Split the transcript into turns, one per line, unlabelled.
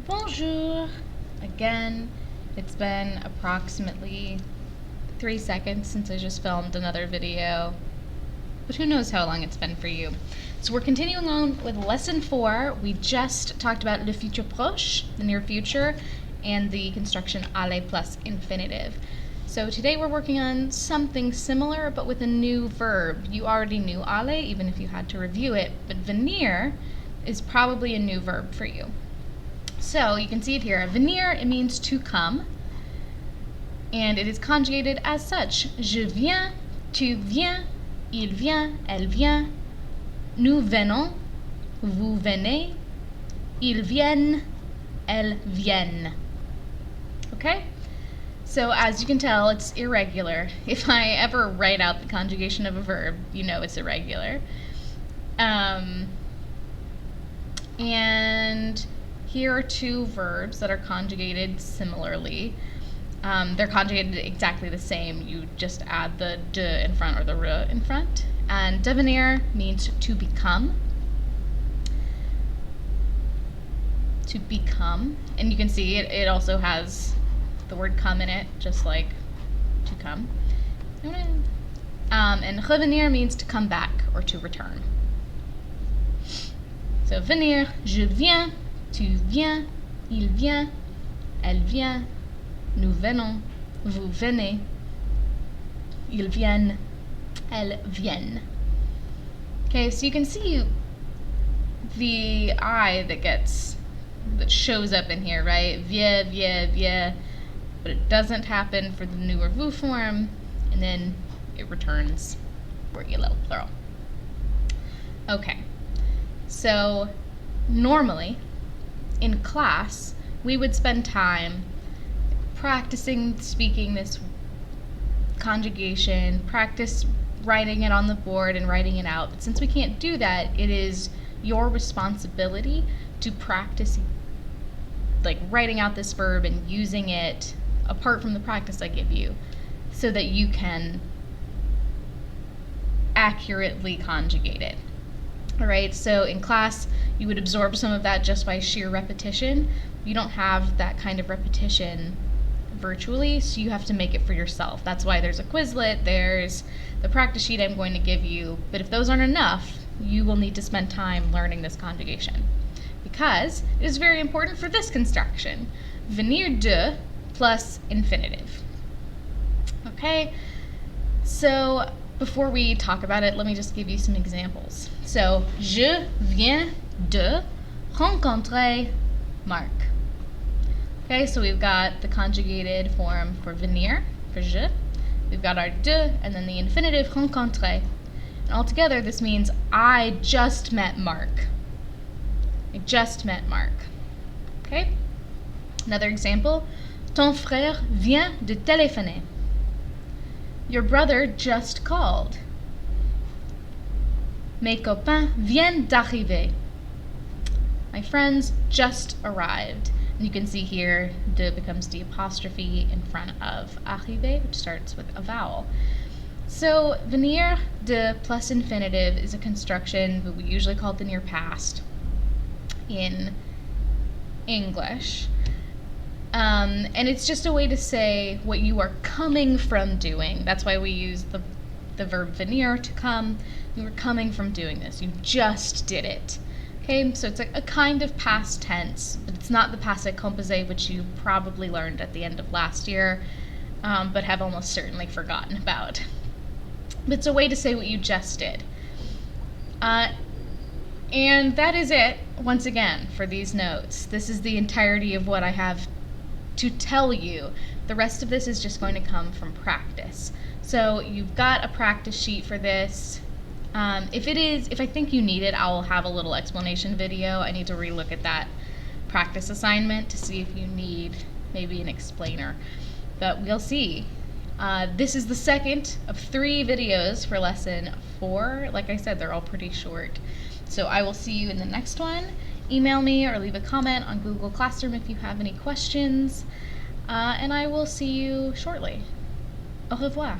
Bonjour. Again, it's been approximately 3 seconds since I just filmed another video, but who knows how long it's been for you. So we're continuing on with lesson 4. We just talked about le futur proche, the near future, and the construction aller plus infinitive. So today we're working on something similar, but with a new verb. You already knew aller, even if you had to review it, but venir is probably a new verb for you. So you can see it here. Venir, it means to come, and it is conjugated as such. Je viens, tu viens, il vient, elle vient, nous venons, vous venez, ils viennent, elles viennent. Okay? So as you can tell, it's irregular. If I ever write out the conjugation of a verb, you know it's irregular. And here are two verbs that are conjugated similarly. They're conjugated exactly the same. You just add the de in front or the re in front. And devenir means to become. To become. And you can see it also has the word come in it, just like to come. And revenir means to come back or to return. So venir, je viens, tu viens, il vient, elle vient, nous venons, vous venez, ils viennent, elles viennent. Okay, so you can see the I that shows up in here, right? Viens, viens, viens. But it doesn't happen for the newer vous form, and then it returns for little plural. Okay, so normally in class we would spend time practicing speaking this conjugation, practice writing it on the board and writing it out. But since we can't do that, it is your responsibility to practice like writing out this verb and using it apart from the practice I give you, so that you can accurately conjugate it. All right, so in class, you would absorb some of that just by sheer repetition. You don't have that kind of repetition virtually, so you have to make it for yourself. That's why there's a Quizlet, there's the practice sheet I'm going to give you, but if those aren't enough, you will need to spend time learning this conjugation, because it is very important for this construction. Venir de plus infinitive. Okay, so before we talk about it, let me just give you some examples. So, je viens de rencontrer Marc. Okay, so we've got the conjugated form for venir, for je. We've got our de, and then the infinitive rencontrer. And altogether, this means I just met Marc. I just met Marc. Okay? Another example. Ton frère vient de téléphoner. Your brother just called. Mes copains viennent d'arriver. My friends just arrived. And you can see here, de becomes the apostrophe in front of arriver, which starts with a vowel. So, venir de plus infinitive is a construction that we usually call the near past in English. And it's just a way to say what you are coming from doing. That's why we use the verb venir, to come. You were coming from doing this. You just did it. Okay, so it's a kind of past tense, but it's not the passé composé, which you probably learned at the end of last year, but have almost certainly forgotten about. But it's a way to say what you just did. And that is it, once again, for these notes. This is the entirety of what I have to tell you. The rest of this is just going to come from practice. So you've got a practice sheet for this. If I think you need it, I'll have a little explanation video. I need to relook at that practice assignment to see if you need maybe an explainer. But we'll see. This is the second of 3 videos for lesson 4. Like I said, they're all pretty short. So I will see you in the next one. Email me or leave a comment on Google Classroom if you have any questions. And I will see you shortly. Au revoir.